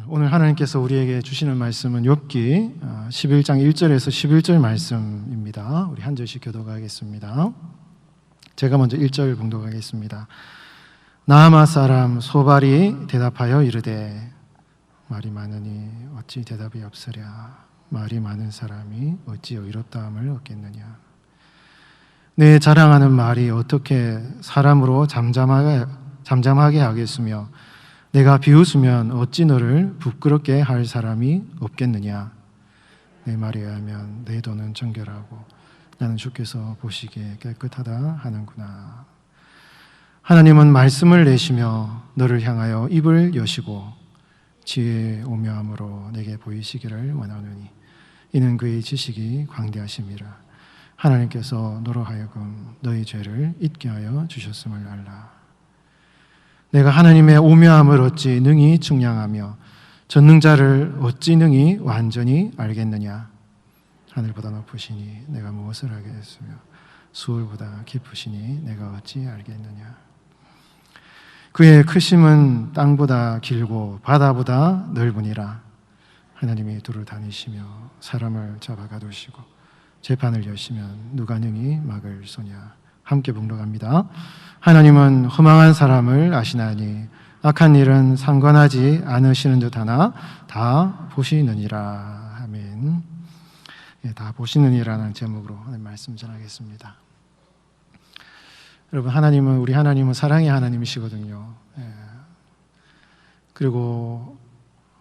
오늘 하나님께서 우리에게 주시는 말씀은 욥기 11장 1절에서 11절 말씀입니다. 우리 한 절씩 교독하겠습니다. 제가 먼저 1절 봉독하겠습니다. 나아마 사람 소발이 대답하여 이르되 말이 많으니 어찌 대답이 없으랴. 말이 많은 사람이 어찌 의롭다함을 얻겠느냐. 내 자랑하는 말이 어떻게 사람으로 잠잠하게 하겠으며 내가 비웃으면 어찌 너를 부끄럽게 할 사람이 없겠느냐. 내 말에 의하면 내 돈은 정결하고 나는 주께서 보시기에 깨끗하다 하는구나. 하나님은 말씀을 내시며 너를 향하여 입을 여시고 지혜의 오묘함으로 내게 보이시기를 원하노니 이는 그의 지식이 광대하심이라. 하나님께서 너로 하여금 너희 죄를 잊게 하여 주셨음을 알라. 내가 하나님의 오묘함을 어찌 능히 측량하며 전능자를 어찌 능히 완전히 알겠느냐. 하늘보다 높으시니 내가 무엇을 하겠으며 수월보다 깊으시니 내가 어찌 알겠느냐. 그의 크심은 땅보다 길고 바다보다 넓으니라. 하나님이 둘을 다니시며 사람을 잡아 가두시고 재판을 여시면 누가 능히 막을 소냐. 함께 봉독합니다. 하나님은 허망한 사람을 아시나니 악한 일은 상관하지 않으시는 듯하나 다 보시느니라. 아멘. 다 보시느니라는 제목으로 하나님 말씀 전하겠습니다. 여러분, 우리 하나님은 사랑의 하나님이시거든요. 그리고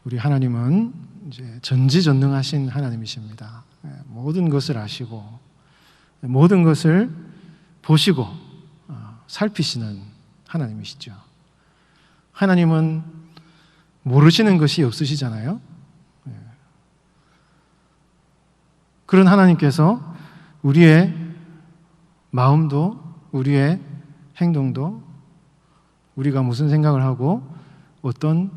우리 하나님은 이제 전지전능하신 하나님이십니다. 모든 것을 아시고 모든 것을 보시고 살피시는 하나님이시죠. 하나님은 모르시는 것이 없으시잖아요. 그런 하나님께서 우리의 마음도 우리의 행동도 우리가 무슨 생각을 하고 어떤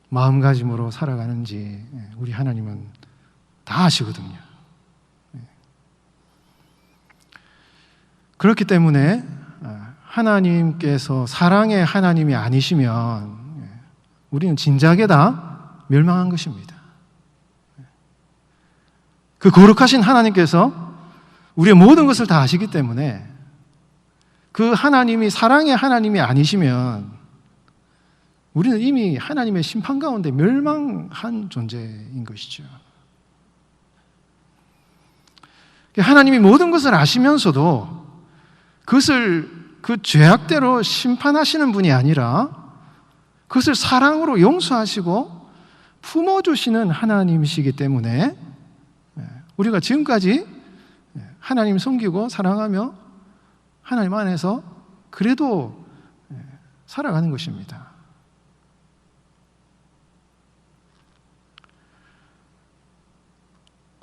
마음가짐으로 살아가는지 우리 하나님은 다 아시거든요. 그렇기 때문에 하나님께서 사랑의 하나님이 아니시면 우리는 진작에 다 멸망한 것입니다. 그 거룩하신 하나님께서 우리의 모든 것을 다 아시기 때문에 그 하나님이 사랑의 하나님이 아니시면 우리는 이미 하나님의 심판 가운데 멸망한 존재인 것이죠. 하나님이 모든 것을 아시면서도 그것을 그 죄악대로 심판하시는 분이 아니라 그것을 사랑으로 용서하시고 품어주시는 하나님이시기 때문에 우리가 지금까지 하나님 섬기고 사랑하며 하나님 안에서 그래도 살아가는 것입니다.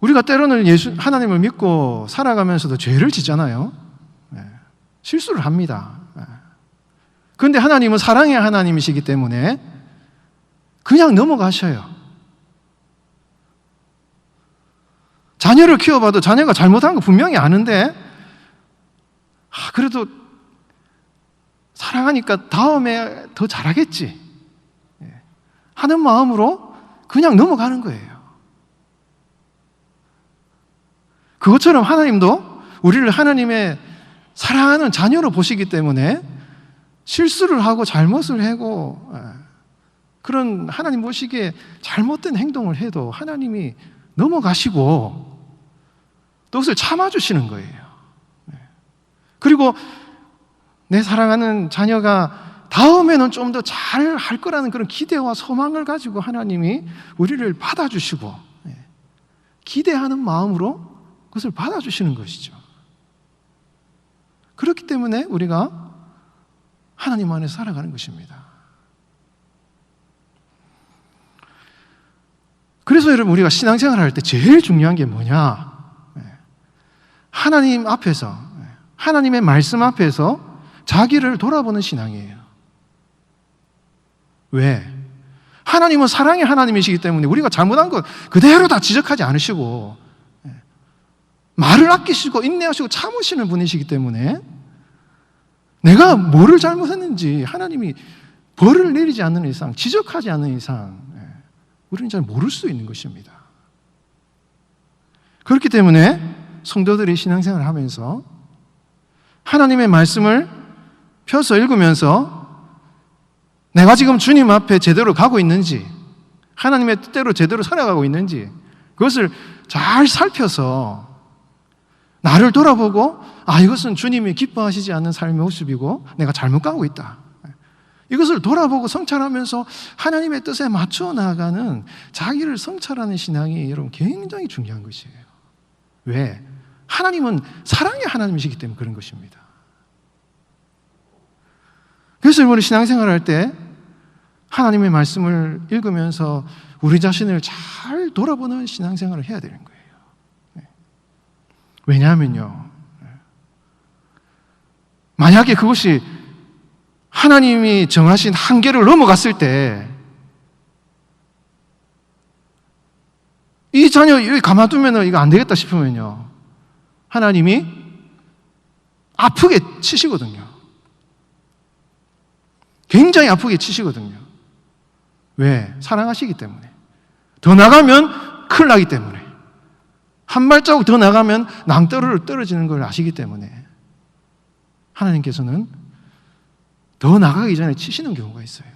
우리가 때로는 하나님을 믿고 살아가면서도 죄를 짓잖아요. 실수를 합니다. 그런데 하나님은 사랑의 하나님이시기 때문에 그냥 넘어가셔요. 자녀를 키워봐도 자녀가 잘못한 거 분명히 아는데 그래도 사랑하니까 다음에 더 잘하겠지 하는 마음으로 그냥 넘어가는 거예요. 그것처럼 하나님도 우리를 하나님의 사랑하는 자녀로 보시기 때문에 실수를 하고 잘못을 하고 그런 하나님 보시기에 잘못된 행동을 해도 하나님이 넘어가시고 또 그것을 참아주시는 거예요. 그리고 내 사랑하는 자녀가 다음에는 좀 더 잘 할 거라는 그런 기대와 소망을 가지고 하나님이 우리를 받아주시고 기대하는 마음으로 그것을 받아주시는 것이죠. 그렇기 때문에 우리가 하나님 안에서 살아가는 것입니다. 그래서 여러분, 우리가 신앙생활을 할 때 제일 중요한 게 뭐냐? 하나님 앞에서, 하나님의 말씀 앞에서 자기를 돌아보는 신앙이에요. 왜? 하나님은 사랑의 하나님이시기 때문에 우리가 잘못한 것 그대로 다 지적하지 않으시고 말을 아끼시고 인내하시고 참으시는 분이시기 때문에 내가 뭐를 잘못했는지 하나님이 벌을 내리지 않는 이상, 지적하지 않는 이상 우리는 잘 모를 수 있는 것입니다. 그렇기 때문에 성도들이 신앙생활을 하면서 하나님의 말씀을 펴서 읽으면서 내가 지금 주님 앞에 제대로 가고 있는지, 하나님의 뜻대로 제대로 살아가고 있는지 그것을 잘 살펴서 나를 돌아보고 이것은 주님이 기뻐하시지 않는 삶의 모습이고 내가 잘못 가고 있다. 이것을 돌아보고 성찰하면서 하나님의 뜻에 맞춰 나아가는 자기를 성찰하는 신앙이 여러분 굉장히 중요한 것이에요. 왜? 하나님은 사랑의 하나님이시기 때문에 그런 것입니다. 그래서 여러분 신앙생활 할 때 하나님의 말씀을 읽으면서 우리 자신을 잘 돌아보는 신앙생활을 해야 되는 거예요. 왜냐하면요, 만약에 그것이 하나님이 정하신 한계를 넘어갔을 때 이 자녀 여기 가만두면 이거 안 되겠다 싶으면요, 하나님이 아프게 치시거든요. 굉장히 아프게 치시거든요. 왜? 사랑하시기 때문에. 더 나가면 큰일 나기 때문에. 한 발자국 더 나가면 낭떠러를 떨어지는 걸 아시기 때문에 하나님께서는 더 나가기 전에 치시는 경우가 있어요.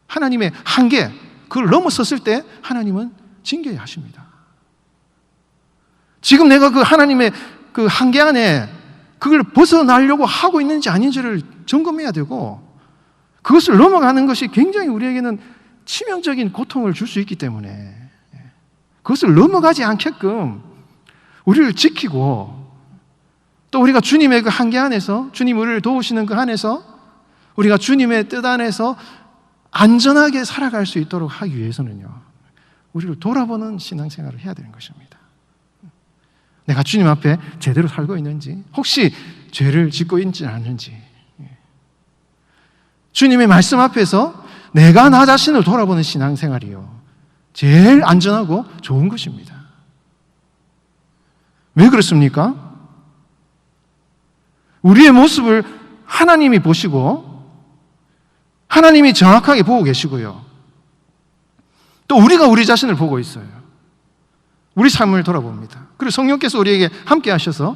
하나님의 한계, 그걸 넘어섰을 때 하나님은 징계해야 하십니다. 지금 내가 그 하나님의 그 한계 안에 그걸 벗어나려고 하고 있는지 아닌지를 점검해야 되고, 그것을 넘어가는 것이 굉장히 우리에게는 치명적인 고통을 줄 수 있기 때문에 그것을 넘어가지 않게끔 우리를 지키고, 또 우리가 주님의 그 한계 안에서, 주님 우리를 도우시는 그 안에서 우리가 주님의 뜻 안에서 안전하게 살아갈 수 있도록 하기 위해서는요, 우리를 돌아보는 신앙생활을 해야 되는 것입니다. 내가 주님 앞에 제대로 살고 있는지, 혹시 죄를 짓고 있지 않는지, 주님의 말씀 앞에서 내가 나 자신을 돌아보는 신앙생활이요, 제일 안전하고 좋은 것입니다. 왜 그렇습니까? 우리의 모습을 하나님이 보시고 하나님이 정확하게 보고 계시고요, 또 우리가 우리 자신을 보고 있어요. 우리 삶을 돌아봅니다. 그리고 성령께서 우리에게 함께 하셔서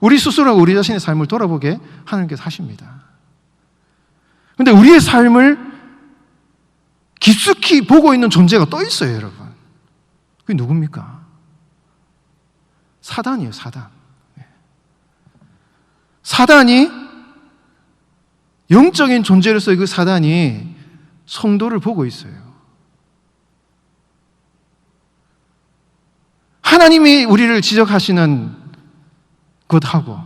우리 스스로가 우리 자신의 삶을 돌아보게 하나님께서 하십니다. 그런데 우리의 삶을 깊숙이 보고 있는 존재가 또 있어요, 여러분. 그게 누굽니까? 사단이에요, 사단. 사단이, 영적인 존재로서의 그 사단이 성도를 보고 있어요. 하나님이 우리를 지적하시는 것하고,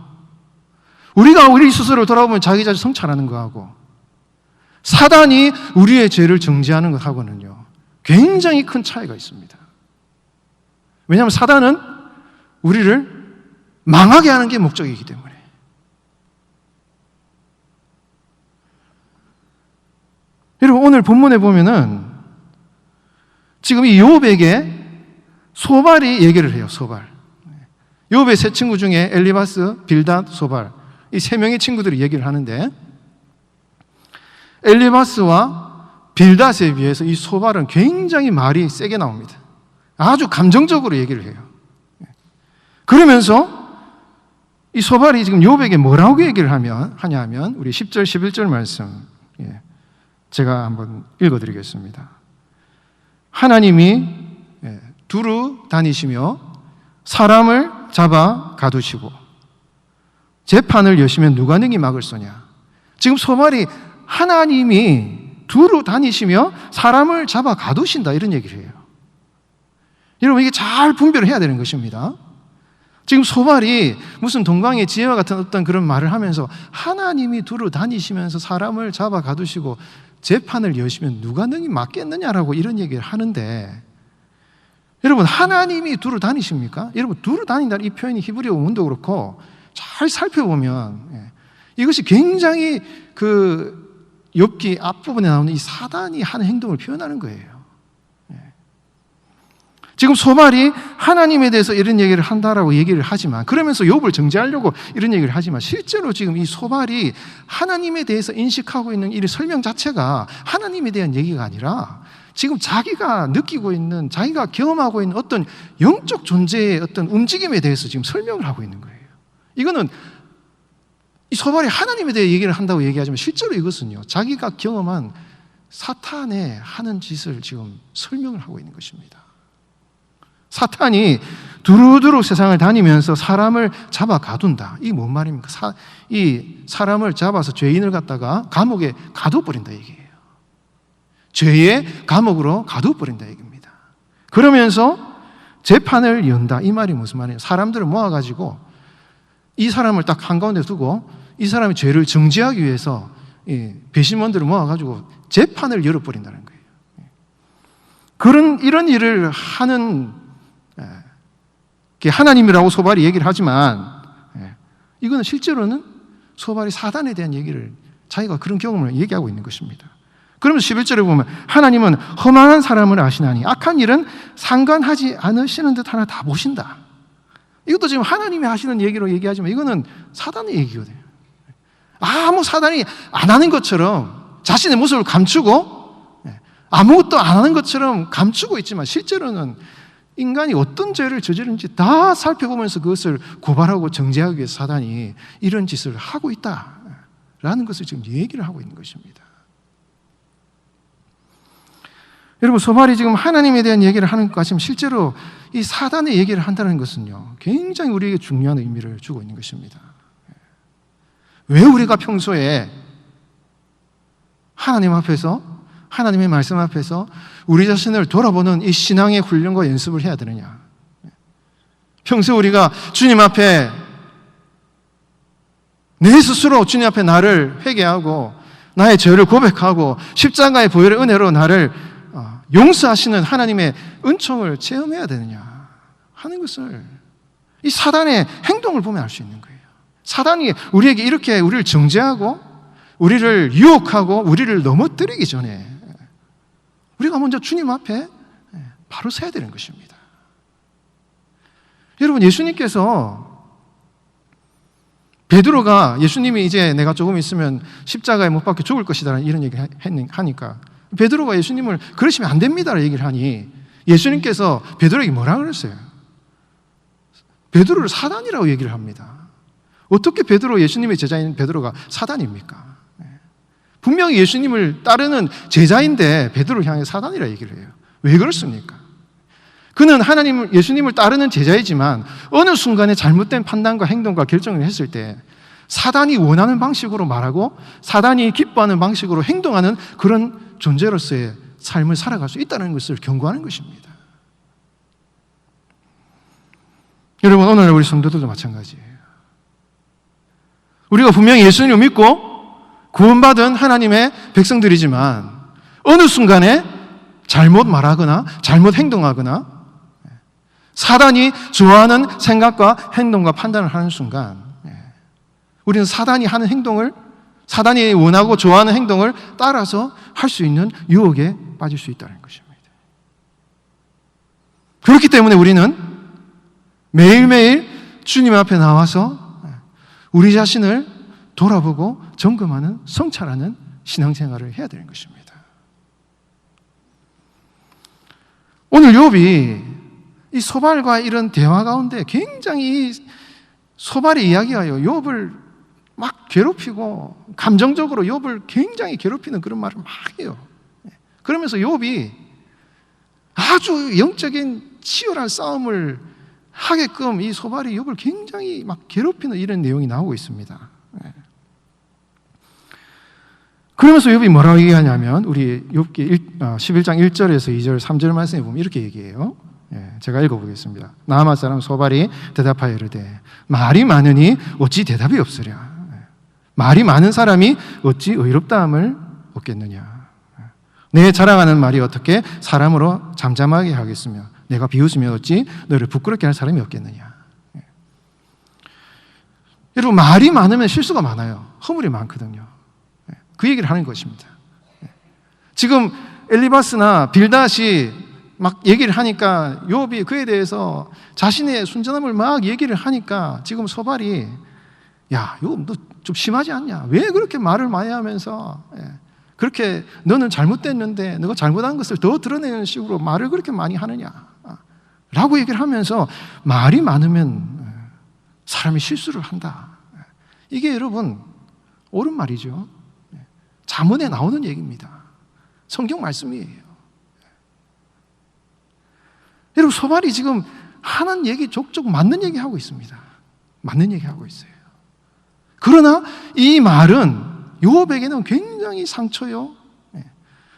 우리가 우리 스스로를 돌아보면 자기 자신 성찰하는 것하고, 사단이 우리의 죄를 정죄하는 것하고는요, 굉장히 큰 차이가 있습니다. 왜냐하면 사단은 우리를 망하게 하는 게 목적이기 때문에. 여러분, 오늘 본문에 보면은 지금 이 욥에게 소발이 얘기를 해요. 소발. 욥의 세 친구 중에 엘리바스, 빌닷, 소발, 이 세 명의 친구들이 얘기를 하는데, 엘리바스와 빌닷에 비해서 이 소발은 굉장히 말이 세게 나옵니다. 아주 감정적으로 얘기를 해요. 그러면서 이 소발이 지금 욥에게 뭐라고 얘기를 하냐 하면 우리 10절, 11절 말씀 제가 한번 읽어드리겠습니다. 하나님이 두루 다니시며 사람을 잡아 가두시고 재판을 여시면 누가 능히 막을 소냐. 지금 소발이 하나님이 두루 다니시며 사람을 잡아 가두신다, 이런 얘기를 해요. 여러분, 이게 잘 분별을 해야 되는 것입니다. 지금 소발이 무슨 동방의 지혜와 같은 어떤 그런 말을 하면서 하나님이 두루 다니시면서 사람을 잡아 가두시고 재판을 여시면 누가 능히 막겠느냐라고 이런 얘기를 하는데, 여러분, 하나님이 두루 다니십니까? 여러분, 두루 다닌다는 이 표현이 히브리어 원문도 그렇고 잘 살펴보면 이것이 굉장히 그 욥기 앞부분에 나오는 이 사단이 하는 행동을 표현하는 거예요. 지금 소발이 하나님에 대해서 이런 얘기를 한다라고 얘기를 하지만, 그러면서 욥을 정죄하려고 이런 얘기를 하지만, 실제로 지금 이 소발이 하나님에 대해서 인식하고 있는 이 설명 자체가 하나님에 대한 얘기가 아니라 지금 자기가 느끼고 있는, 자기가 경험하고 있는 어떤 영적 존재의 어떤 움직임에 대해서 지금 설명을 하고 있는 거예요. 이거는 이 소발이 하나님에 대해 얘기를 한다고 얘기하지만 실제로 이것은요, 자기가 경험한 사탄의 하는 짓을 지금 설명을 하고 있는 것입니다. 사탄이 두루두루 세상을 다니면서 사람을 잡아 가둔다. 이게 뭔 말입니까? 이 사람을 잡아서 죄인을 갖다가 감옥에 가둬버린다 얘기예요. 죄의 감옥으로 가둬버린다 얘기입니다. 그러면서 재판을 연다. 이 말이 무슨 말이에요? 사람들을 모아가지고 이 사람을 딱 한가운데 두고 이 사람의 죄를 정지하기 위해서 배심원들을 모아가지고 재판을 열어버린다는 거예요. 이런 일을 하는 하나님이라고 소발이 얘기를 하지만 이거는 실제로는 소발이 사단에 대한 얘기를, 자기가 그런 경험을 얘기하고 있는 것입니다. 그러면서 11절에 보면 하나님은 허망한 사람을 아시나니 악한 일은 상관하지 않으시는 듯 하나 다 보신다. 이것도 지금 하나님이 하시는 얘기로 얘기하지만 이거는 사단의 얘기거든요. 아무 사단이 안 하는 것처럼 자신의 모습을 감추고 아무것도 안 하는 것처럼 감추고 있지만 실제로는 인간이 어떤 죄를 저지른지 다 살펴보면서 그것을 고발하고 정죄하기 위해서 사단이 이런 짓을 하고 있다라는 것을 지금 얘기를 하고 있는 것입니다. 여러분, 소발이 지금 하나님에 대한 얘기를 하는 것 같지만 실제로 이 사단의 얘기를 한다는 것은요, 굉장히 우리에게 중요한 의미를 주고 있는 것입니다. 왜 우리가 평소에 하나님 앞에서, 하나님의 말씀 앞에서 우리 자신을 돌아보는 이 신앙의 훈련과 연습을 해야 되느냐? 평소 우리가 주님 앞에 내 스스로 주님 앞에 나를 회개하고 나의 죄를 고백하고 십자가의 보혈의 은혜로 나를 용서하시는 하나님의 은총을 체험해야 되느냐 하는 것을 이 사단의 행동을 보면 알 수 있는 거예요. 사단이 우리에게 이렇게 우리를 정죄하고 우리를 유혹하고 우리를 넘어뜨리기 전에 우리가 먼저 주님 앞에 바로 서야 되는 것입니다. 여러분, 예수님께서 베드로가 예수님이 이제 내가 조금 있으면 십자가에 못 박혀 죽을 것이다 이런 얘기를 하니까 베드로가 예수님을 그러시면 안 됩니다라고 얘기를 하니 예수님께서 베드로에게 뭐라 그랬어요? 베드로를 사단이라고 얘기를 합니다. 어떻게 예수님의 제자인 베드로가 사단입니까? 분명히 예수님을 따르는 제자인데 베드로를 향해 사단이라 얘기를 해요. 왜 그렇습니까? 그는 예수님을 따르는 제자이지만 어느 순간에 잘못된 판단과 행동과 결정을 했을 때 사단이 원하는 방식으로 말하고 사단이 기뻐하는 방식으로 행동하는 그런 존재로서의 삶을 살아갈 수 있다는 것을 경고하는 것입니다. 여러분, 오늘 우리 성도들도 마찬가지예요. 우리가 분명히 예수님을 믿고 구원받은 하나님의 백성들이지만 어느 순간에 잘못 말하거나 잘못 행동하거나 사단이 좋아하는 생각과 행동과 판단을 하는 순간 우리는 사단이 하는 행동을, 사단이 원하고 좋아하는 행동을 따라서 할 수 있는 유혹에 빠질 수 있다는 것입니다. 그렇기 때문에 우리는 매일매일 주님 앞에 나와서 우리 자신을 돌아보고 점검하는, 성찰하는 신앙생활을 해야 되는 것입니다. 오늘 욥이 이 소발과 이런 대화 가운데 굉장히 소발의 이야기가요, 욥을 막 괴롭히고 감정적으로 욥을 굉장히 괴롭히는 그런 말을 막 해요. 그러면서 욥이 아주 영적인 치열한 싸움을 하게끔 이 소발이 욥을 굉장히 막 괴롭히는 이런 내용이 나오고 있습니다. 그러면서 욥이 뭐라고 얘기하냐면 우리 욥기 11장 1절에서 2절 3절 말씀에 보면 이렇게 얘기해요. 제가 읽어보겠습니다. 나아말 사람 소발이 대답하여 이르되 말이 많으니 어찌 대답이 없으랴. 말이 많은 사람이 어찌 의롭다함을 얻겠느냐. 내 자랑하는 말이 어떻게 사람으로 잠잠하게 하겠으며 내가 비웃으면 어찌 너를 부끄럽게 할 사람이 없겠느냐. 여러분, 말이 많으면 실수가 많아요. 허물이 많거든요. 그 얘기를 하는 것입니다. 지금 엘리바스나 빌닷이 막 얘기를 하니까 욥이 그에 대해서 자신의 순전함을 막 얘기를 하니까 지금 소발이 야, 욥 너 좀 심하지 않냐? 왜 그렇게 말을 많이 하면서 그렇게 너는 잘못됐는데 너가 잘못한 것을 더 드러내는 식으로 말을 그렇게 많이 하느냐 라고 얘기를 하면서 말이 많으면 사람이 실수를 한다. 이게 여러분 옳은 말이죠. 잠언에 나오는 얘기입니다. 성경 말씀이에요. 여러분 소발이 지금 하는 얘기 족족 맞는 얘기 하고 있습니다. 맞는 얘기 하고 있어요. 그러나 이 말은 욥에게는 굉장히 상처요.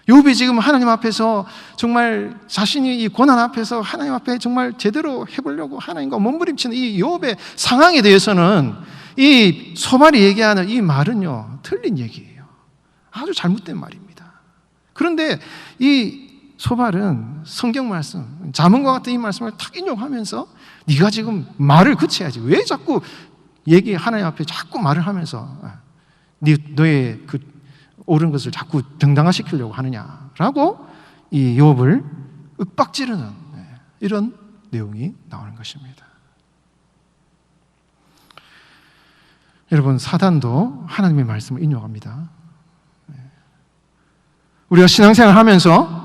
욥이 지금 하나님 앞에서 정말 자신이 이 고난 앞에서 하나님 앞에 정말 제대로 해보려고 하나님과 몸부림치는 이 욥의 상황에 대해서는 이 소발이 얘기하는 이 말은요 틀린 얘기예요. 아주 잘못된 말입니다. 그런데 이 소발은 성경 말씀, 잠언과 같은 이 말씀을 탁 인용하면서 네가 지금 말을 그쳐야지. 왜 자꾸 하나님 앞에 자꾸 말을 하면서 너의 그 옳은 것을 자꾸 정당화시키려고 하느냐라고 이 욥을 윽박지르는 이런 내용이 나오는 것입니다. 여러분 사단도 하나님의 말씀을 인용합니다. 우리가 신앙생활을 하면서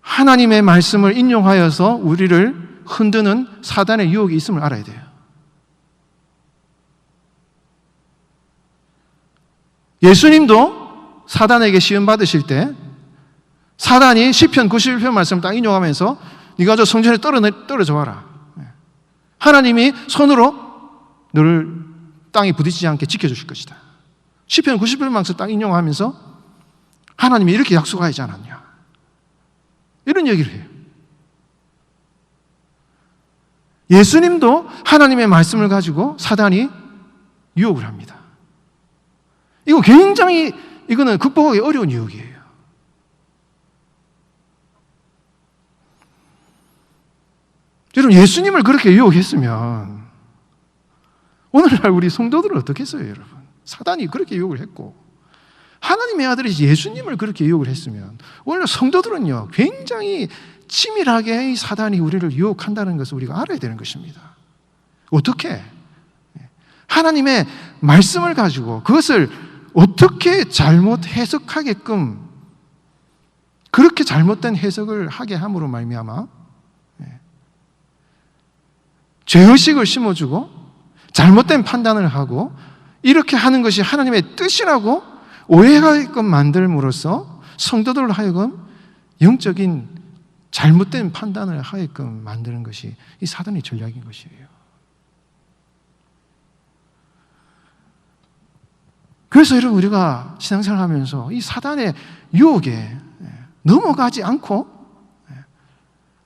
하나님의 말씀을 인용하여서 우리를 흔드는 사단의 유혹이 있음을 알아야 돼요. 예수님도 사단에게 시험 받으실 때 사단이 시편 91편 말씀을 딱 인용하면서 네가 저 성전에 떨어져 와라. 하나님이 손으로 너를 땅에 부딪히지 않게 지켜주실 것이다. 시편 91편 말씀 딱 인용하면서 하나님이 이렇게 약속하지 않았냐. 이런 얘기를 해요. 예수님도 하나님의 말씀을 가지고 사단이 유혹을 합니다. 이거는 극복하기 어려운 유혹이에요. 여러분, 예수님을 그렇게 유혹했으면 오늘날 우리 성도들은 어떻게 했어요, 여러분? 사단이 그렇게 유혹을 했고 하나님의 아들이 예수님을 그렇게 유혹을 했으면 오늘 성도들은요 굉장히 치밀하게 이 사단이 우리를 유혹한다는 것을 우리가 알아야 되는 것입니다. 어떻게? 하나님의 말씀을 가지고 그것을 어떻게 잘못 해석하게끔 그렇게 잘못된 해석을 하게 함으로 말미암아 죄의식을 심어주고 잘못된 판단을 하고 이렇게 하는 것이 하나님의 뜻이라고 오해하게끔 만들므로써 성도들로 하여금 영적인 잘못된 판단을 하게끔 만드는 것이 이 사단의 전략인 것이에요. 그래서 여러분 우리가 신앙생활 하면서 이 사단의 유혹에 넘어가지 않고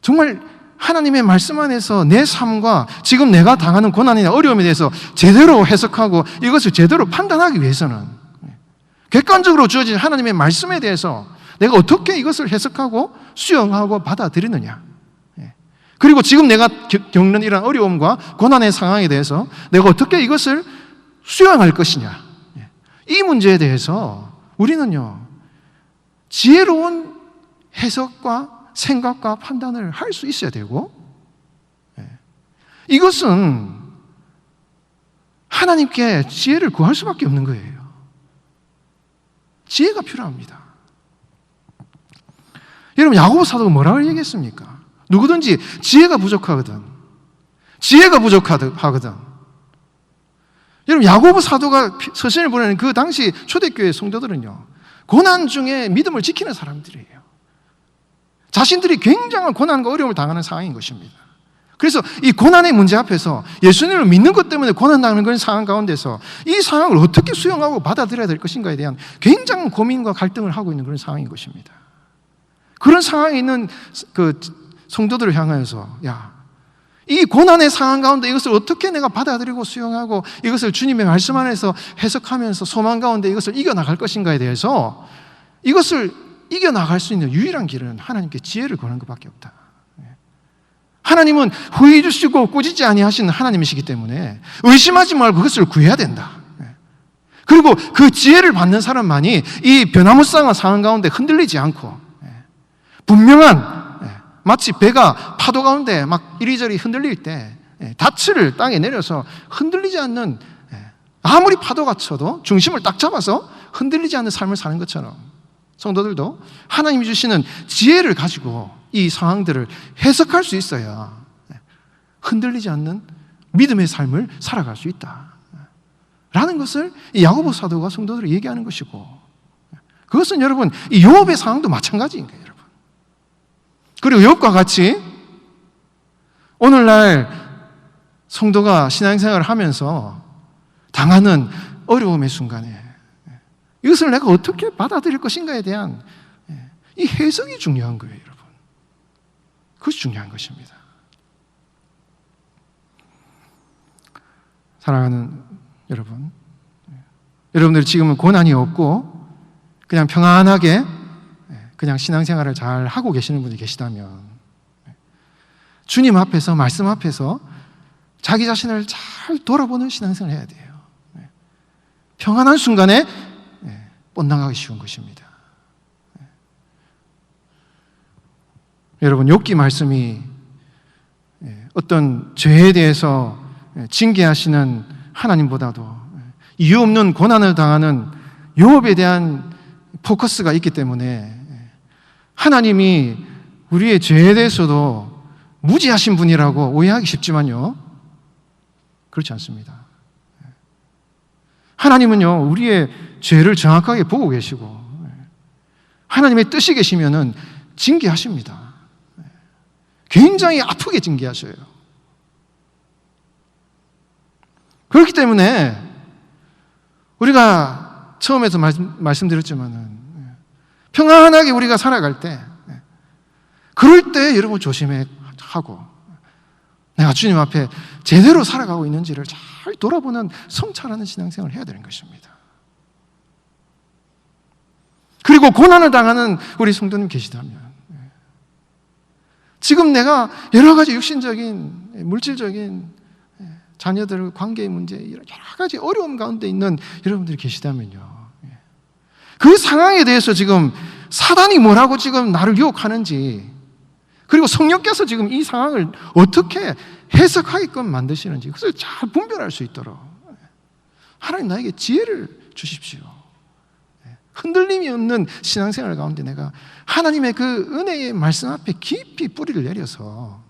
정말 하나님의 말씀 안에서 내 삶과 지금 내가 당하는 고난이나 어려움에 대해서 제대로 해석하고 이것을 제대로 판단하기 위해서는 객관적으로 주어진 하나님의 말씀에 대해서 내가 어떻게 이것을 해석하고 수용하고 받아들이느냐, 그리고 지금 내가 겪는 이런 어려움과 고난의 상황에 대해서 내가 어떻게 이것을 수용할 것이냐, 이 문제에 대해서 우리는요 지혜로운 해석과 생각과 판단을 할 수 있어야 되고, 이것은 하나님께 지혜를 구할 수밖에 없는 거예요. 지혜가 필요합니다. 여러분, 야고보 사도가 뭐라고 얘기했습니까? 누구든지 지혜가 부족하거든. 여러분, 야고보 사도가 서신을 보내는 그 당시 초대교회 성도들은요 고난 중에 믿음을 지키는 사람들이에요. 자신들이 굉장한 고난과 어려움을 당하는 상황인 것입니다. 그래서 이 고난의 문제 앞에서 예수님을 믿는 것 때문에 고난당하는 그런 상황 가운데서 이 상황을 어떻게 수용하고 받아들여야 될 것인가에 대한 굉장한 고민과 갈등을 하고 있는 그런 상황인 것입니다. 그런 상황에 있는 그 성도들을 향하여서 이 고난의 상황 가운데 이것을 어떻게 내가 받아들이고 수용하고 이것을 주님의 말씀 안에서 해석하면서 소망 가운데 이것을 이겨나갈 것인가에 대해서 이것을 이겨나갈 수 있는 유일한 길은 하나님께 지혜를 구하는 것밖에 없다. 하나님은 후회 주시고 꾸짖지 아니하시는 하나님이시기 때문에 의심하지 말고 그것을 구해야 된다. 그리고 그 지혜를 받는 사람만이 이 변화무쌍한 상황 가운데 흔들리지 않고 분명한, 마치 배가 파도 가운데 막 이리저리 흔들릴 때 닻을 땅에 내려서 흔들리지 않는, 아무리 파도가 쳐도 중심을 딱 잡아서 흔들리지 않는 삶을 사는 것처럼 성도들도 하나님이 주시는 지혜를 가지고 이 상황들을 해석할 수 있어야 흔들리지 않는 믿음의 삶을 살아갈 수 있다 라는 것을 이 야고보 사도가 성도들을 얘기하는 것이고, 그것은 여러분 이 욥의 상황도 마찬가지인 거예요, 여러분. 그리고 욥과 같이 오늘날 성도가 신앙생활을 하면서 당하는 어려움의 순간에 이것을 내가 어떻게 받아들일 것인가에 대한 이 해석이 중요한 거예요, 여러분. 그것이 중요한 것입니다. 사랑하는 여러분, 여러분들이 지금은 고난이 없고 그냥 평안하게 그냥 신앙생활을 잘 하고 계시는 분이 계시다면 주님 앞에서, 말씀 앞에서 자기 자신을 잘 돌아보는 신앙생활을 해야 돼요. 평안한 순간에 뻗나가기 쉬운 것입니다. 여러분, 욥기 말씀이 어떤 죄에 대해서 징계하시는 하나님보다도 이유 없는 고난을 당하는 욥에 대한 포커스가 있기 때문에 하나님이 우리의 죄에 대해서도 무지하신 분이라고 오해하기 쉽지만요, 그렇지 않습니다. 하나님은요, 우리의 죄를 정확하게 보고 계시고 하나님의 뜻이 계시면은 징계하십니다. 굉장히 아프게 징계하셔요. 그렇기 때문에 우리가 처음에서 말씀드렸지만은 평안하게 우리가 살아갈 때, 그럴 때 여러분 조심해 하고 내가 주님 앞에 제대로 살아가고 있는지를 잘 돌아보는 성찰하는 신앙생활을 해야 되는 것입니다. 그리고 고난을 당하는 우리 성도님 계시다면 지금 내가 여러 가지 육신적인, 물질적인 자녀들 관계의 문제, 여러 가지 어려움 가운데 있는 여러분들이 계시다면요, 그 상황에 대해서 지금 사단이 뭐라고 지금 나를 유혹하는지, 그리고 성령께서 지금 이 상황을 어떻게 해석하게끔 만드시는지 그것을 잘 분별할 수 있도록 하나님 나에게 지혜를 주십시오. 흔들림이 없는 신앙생활 가운데 내가 하나님의 그 은혜의 말씀 앞에 깊이 뿌리를 내려서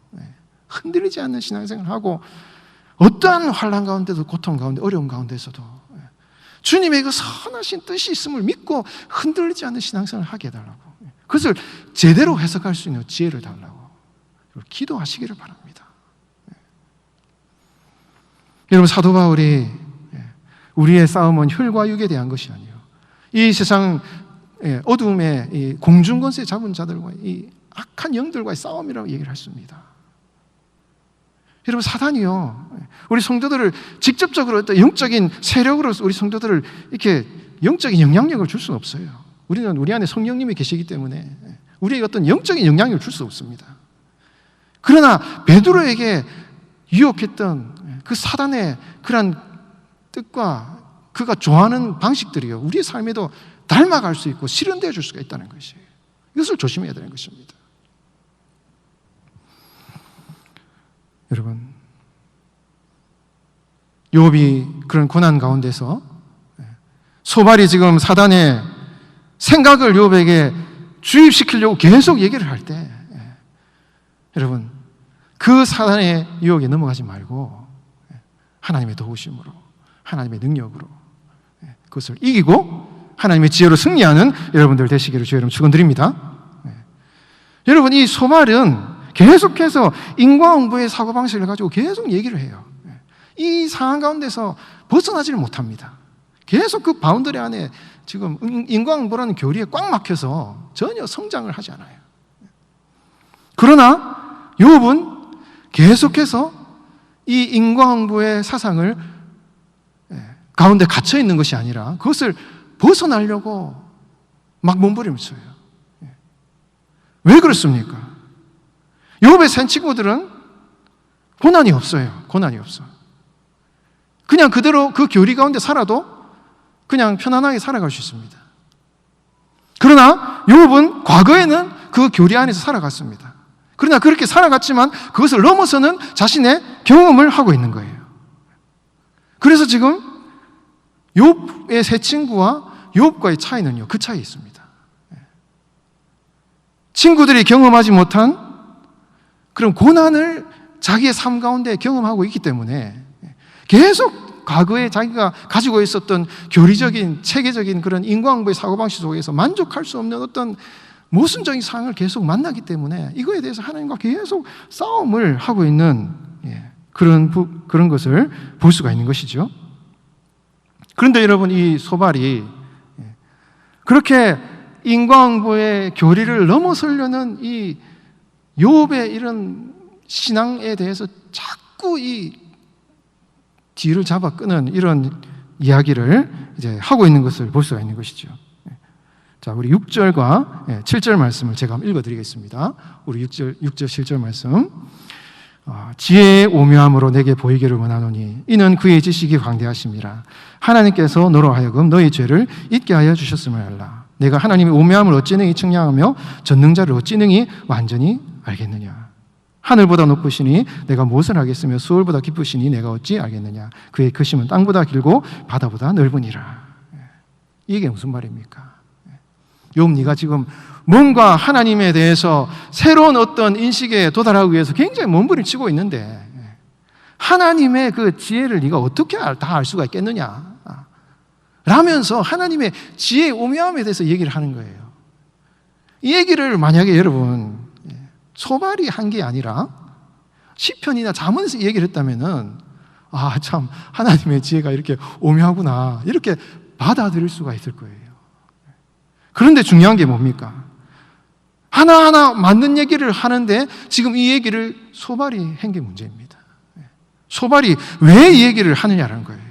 흔들리지 않는 신앙생활을 하고 어떠한 환난 가운데도, 고통 가운데, 어려움 가운데서도 주님의 그 선하신 뜻이 있음을 믿고 흔들리지 않는 신앙생활을 하게 해달라고, 그것을 제대로 해석할 수 있는 지혜를 달라고 기도하시기를 바랍니다. 여러분, 사도 바울이 우리의 싸움은 혈과 육에 대한 것이 아니에요. 이 세상 어두움의 이 공중권세 잡은 자들과 이 악한 영들과의 싸움이라고 얘기를 했습니다. 여러분, 사단이요, 우리 성도들을 직접적으로 어떤 영적인 세력으로서 우리 성도들을 이렇게 영적인 영향력을 줄 수는 없어요. 우리는 우리 안에 성령님이 계시기 때문에 우리에게 어떤 영적인 영향력을 줄 수 없습니다. 그러나 베드로에게 유혹했던 그 사단의 그런 뜻과 그가 좋아하는 방식들이요, 우리의 삶에도 닮아갈 수 있고 실현되어 줄 수가 있다는 것이에요. 이것을 조심해야 되는 것입니다. 여러분, 욥이 그런 고난 가운데서 소발이 지금 사단의 생각을 욥에게 주입시키려고 계속 얘기를 할 때, 여러분, 그 사단의 유혹에 넘어가지 말고 하나님의 도우심으로, 하나님의 능력으로 그것을 이기고 하나님의 지혜로 승리하는 여러분들 되시기를 주의 이름으로 축원드립니다. 여러분, 이 소발은 계속해서 인과응보의 사고방식을 가지고 계속 얘기를 해요. 이 상황 가운데서 벗어나지를 못합니다. 계속 그 바운더리 안에 지금 인과응보라는 교리에 꽉 막혀서 전혀 성장을 하지 않아요. 그러나 욥은 계속해서 이 인과응보의 사상을 가운데 갇혀 있는 것이 아니라 그것을 벗어나려고 막 몸부림쳐요. 왜 그렇습니까? 욥의 새 친구들은 고난이 없어요. 고난이 없어. 그냥 그대로 그 교리 가운데 살아도 그냥 편안하게 살아갈 수 있습니다. 그러나 욥은 과거에는 그 교리 안에서 살아갔습니다. 그러나 그렇게 살아갔지만 그것을 넘어서는 자신의 경험을 하고 있는 거예요. 그래서 지금 욥의 새 친구와 욥과의 차이는요, 그 차이에 있습니다. 친구들이 경험하지 못한 그런 고난을 자기의 삶 가운데 경험하고 있기 때문에 계속 과거에 자기가 가지고 있었던 교리적인, 체계적인 그런 인과응보의 사고방식 속에서 만족할 수 없는 어떤 모순적인 상황을 계속 만나기 때문에 이거에 대해서 하나님과 계속 싸움을 하고 있는 그런 것을 볼 수가 있는 것이죠. 그런데 여러분, 이 소발이 그렇게 인과응보의 교리를 넘어서려는 이 욥의 이런 신앙에 대해서 자꾸 이 뒤를 잡아 끄는 이런 이야기를 이제 하고 있는 것을 볼 수가 있는 것이죠. 자, 우리 6절과 7절 말씀을 제가 한번 읽어드리겠습니다. 우리 6절, 7절 말씀. 지혜의 오묘함으로 내게 보이기를 원하노니 이는 그의 지식이 광대하심이라. 하나님께서 너로 하여금 너의 죄를 잊게 하여 주셨음을 알라. 내가 하나님의 오묘함을 어찌 능히 측량하며 전능자를 어찌 능히 완전히 알겠느냐. 하늘보다 높으시니 내가 무엇을 하겠으며 수월보다 깊으시니 내가 어찌 알겠느냐. 그의 크심은 땅보다 길고 바다보다 넓으니라. 이게 무슨 말입니까? 욥, 네가 지금 뭔가 하나님에 대해서 새로운 어떤 인식에 도달하기 위해서 굉장히 몸부림치고 있는데 하나님의 그 지혜를 네가 어떻게 다 알 수가 있겠느냐 라면서 하나님의 지혜의 오묘함에 대해서 얘기를 하는 거예요. 이 얘기를 만약에 여러분 소발이 한 게 아니라 시편이나 잠언에서 얘기를 했다면은 참 하나님의 지혜가 이렇게 오묘하구나 이렇게 받아들일 수가 있을 거예요. 그런데 중요한 게 뭡니까? 하나하나 맞는 얘기를 하는데 지금 이 얘기를 소발이 한 게 문제입니다. 소발이 왜 이 얘기를 하느냐라는 거예요.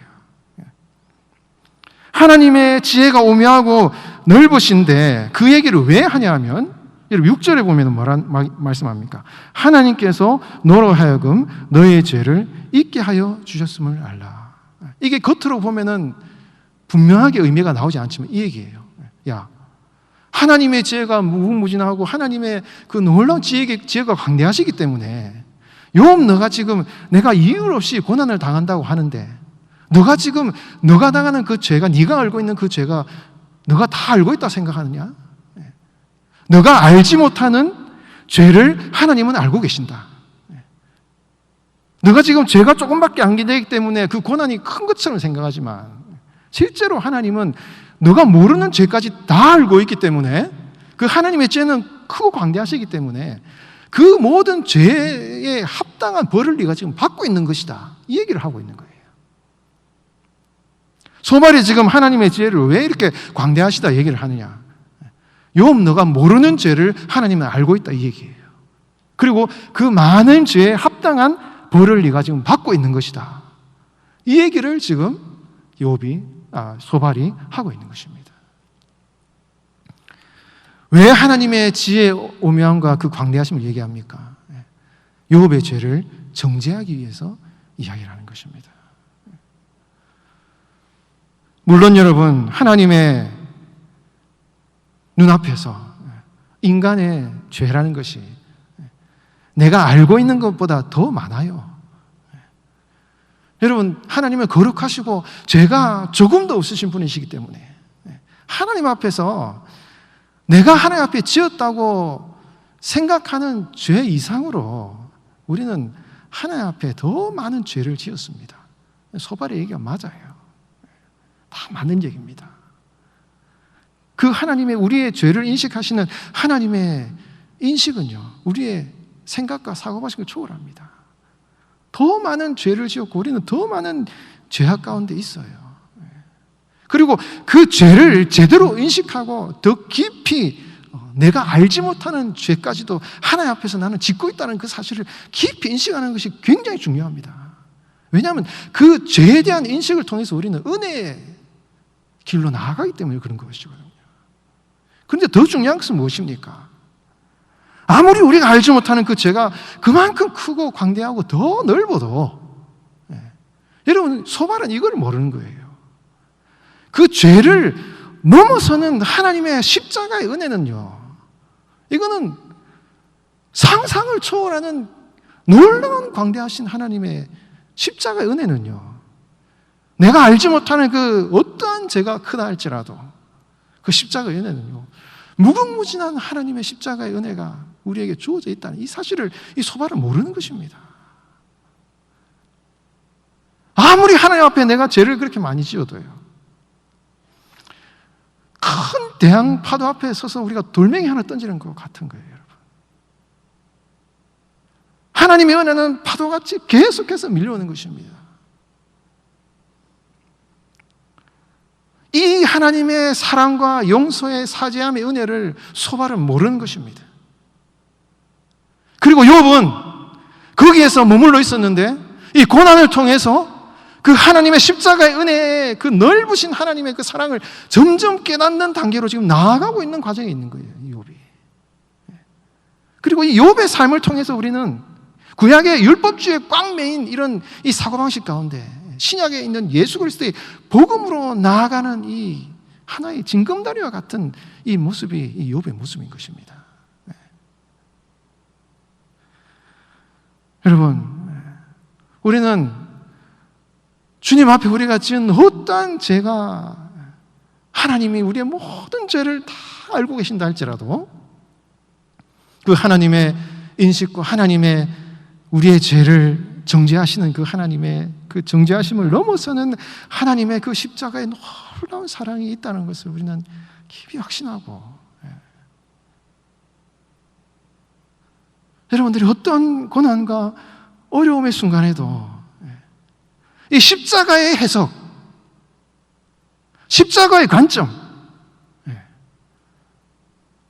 하나님의 지혜가 오묘하고 넓으신데 그 얘기를 왜 하냐 하면 여러분 6절에 보면 뭐란 말씀합니까? 하나님께서 너로 하여금 너의 죄를 잊게 하여 주셨음을 알라. 이게 겉으로 보면은 분명하게 의미가 나오지 않지만 이 얘기예요. 야, 하나님의 지혜가 무궁무진하고 하나님의 그 놀라운 지혜가 광대하시기 때문에 욥, 너가 지금 내가 이유 없이 고난을 당한다고 하는데 너가 지금 너가 당하는 그 죄가 네가 알고 있는 그 죄가 너가 다 알고 있다 생각하느냐? 너가 알지 못하는 죄를 하나님은 알고 계신다. 너가 지금 죄가 조금밖에 안 되기 때문에 그 고난이 큰 것처럼 생각하지만 실제로 하나님은 너가 모르는 죄까지 다 알고 있기 때문에 그 하나님의 죄는 크고 광대하시기 때문에 그 모든 죄에 합당한 벌을 네가 지금 받고 있는 것이다. 이 얘기를 하고 있는 거예요. 소발이 지금 하나님의 지혜를 왜 이렇게 광대하시다 얘기를 하느냐? 욥, 너가 모르는 죄를 하나님은 알고 있다 이 얘기예요. 그리고 그 많은 죄에 합당한 벌을 네가 지금 받고 있는 것이다. 이 얘기를 지금 소발이 하고 있는 것입니다. 왜 하나님의 지혜의 오묘함과 그 광대하심을 얘기합니까? 욥의 죄를 정죄하기 위해서 이야기를 하는 것입니다. 물론 여러분, 하나님의 눈앞에서 인간의 죄라는 것이 내가 알고 있는 것보다 더 많아요. 여러분, 하나님은 거룩하시고 죄가 조금도 없으신 분이시기 때문에 하나님 앞에서 내가 하나님 앞에 지었다고 생각하는 죄 이상으로 우리는 하나님 앞에 더 많은 죄를 지었습니다. 소발의 얘기가 맞아요. 다 맞는 얘기입니다. 그 하나님의 우리의 죄를 인식하시는 하나님의 인식은요, 우리의 생각과 사고방식을 초월합니다. 더 많은 죄를 지었고 우리는 더 많은 죄악 가운데 있어요. 그리고 그 죄를 제대로 인식하고 더 깊이 내가 알지 못하는 죄까지도 하나님 앞에서 나는 짓고 있다는 그 사실을 깊이 인식하는 것이 굉장히 중요합니다. 왜냐하면 그 죄에 대한 인식을 통해서 우리는 은혜의 길로 나아가기 때문에 그런 것이거든요. 그런데 더 중요한 것은 무엇입니까? 아무리 우리가 알지 못하는 그 죄가 그만큼 크고 광대하고 더 넓어도 여러분, 소발은 이걸 모르는 거예요. 그 죄를 넘어서는 하나님의 십자가의 은혜는요, 이거는 상상을 초월하는 놀라운 광대하신 하나님의 십자가의 은혜는요, 내가 알지 못하는 그 어떠한 죄가 크다 할지라도 그 십자가의 은혜는요, 무궁무진한 하나님의 십자가의 은혜가 우리에게 주어져 있다는 이 사실을 이 소발은 모르는 것입니다. 아무리 하나님 앞에 내가 죄를 그렇게 많이 지어도요, 큰 대양 파도 앞에 서서 우리가 돌멩이 하나 던지는 것 같은 거예요, 여러분. 하나님의 은혜는 파도같이 계속해서 밀려오는 것입니다. 이 하나님의 사랑과 용서의 사죄함의 은혜를 소발은 모르는 것입니다. 그리고 욥은 거기에서 머물러 있었는데 이 고난을 통해서 그 하나님의 십자가의 은혜의 그 넓으신 하나님의 그 사랑을 점점 깨닫는 단계로 지금 나아가고 있는 과정에 있는 거예요, 이 욥이. 그리고 이 욥의 삶을 통해서 우리는 구약의 율법주의에 꽉 매인 이런 이 사고방식 가운데 신약에 있는 예수 그리스도의 복음으로 나아가는 이 하나의 징검다리와 같은 이 모습이 이 욥의 모습인 것입니다. 네. 여러분, 우리는 주님 앞에 우리가 지은 어떠한 죄가 하나님이 우리의 모든 죄를 다 알고 계신다 할지라도 그 하나님의 인식과 하나님의 우리의 죄를 정죄하시는 그 하나님의 그 정죄하심을 넘어서는 하나님의 그 십자가의 놀라운 사랑이 있다는 것을 우리는 깊이 확신하고, 여러분들이 어떤 고난과 어려움의 순간에도 이 십자가의 해석, 십자가의 관점,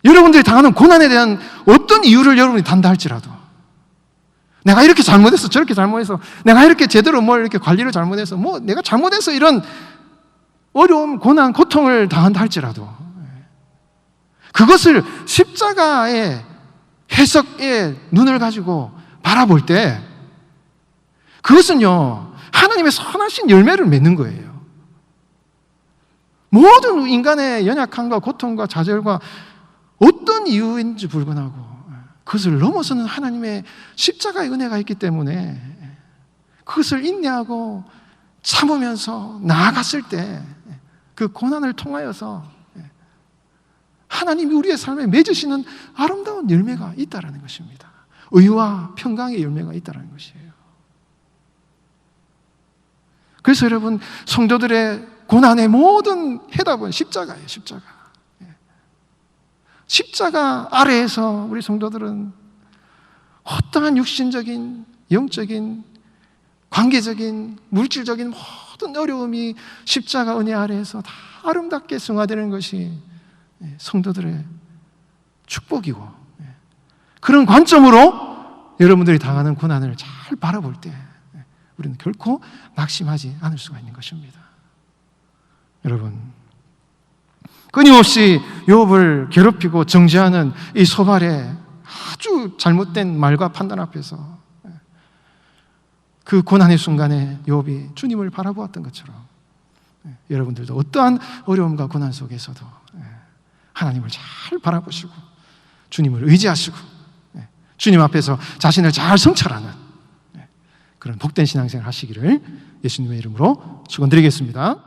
여러분들이 당하는 고난에 대한 어떤 이유를 여러분이 단다 할지라도 내가 이렇게 잘못해서 저렇게 잘못해서 내가 이렇게 제대로 뭘 이렇게 관리를 잘못해서 뭐 내가 잘못해서 이런 어려움, 고난, 고통을 당한다 할지라도 그것을 십자가의 해석의 눈을 가지고 바라볼 때 그것은요 하나님의 선하신 열매를 맺는 거예요. 모든 인간의 연약함과 고통과 좌절과 어떤 이유인지 불구하고 그것을 넘어서는 하나님의 십자가의 은혜가 있기 때문에 그것을 인내하고 참으면서 나아갔을 때 그 고난을 통하여서 하나님이 우리의 삶에 맺으시는 아름다운 열매가 있다는 것입니다. 의와 평강의 열매가 있다는 것이에요. 그래서 여러분, 성도들의 고난의 모든 해답은 십자가예요. 십자가 아래에서 우리 성도들은 어떠한 육신적인, 영적인, 관계적인, 물질적인 모든 어려움이 십자가 은혜 아래에서 다 아름답게 승화되는 것이 성도들의 축복이고, 그런 관점으로 여러분들이 당하는 고난을 잘 바라볼 때 우리는 결코 낙심하지 않을 수가 있는 것입니다. 여러분, 끊임없이 욥을 괴롭히고 정죄하는 이 소발의 아주 잘못된 말과 판단 앞에서 그 고난의 순간에 욥이 주님을 바라보았던 것처럼 여러분들도 어떠한 어려움과 고난 속에서도 하나님을 잘 바라보시고 주님을 의지하시고 주님 앞에서 자신을 잘 성찰하는 그런 복된 신앙생활 하시기를 예수님의 이름으로 축원드리겠습니다.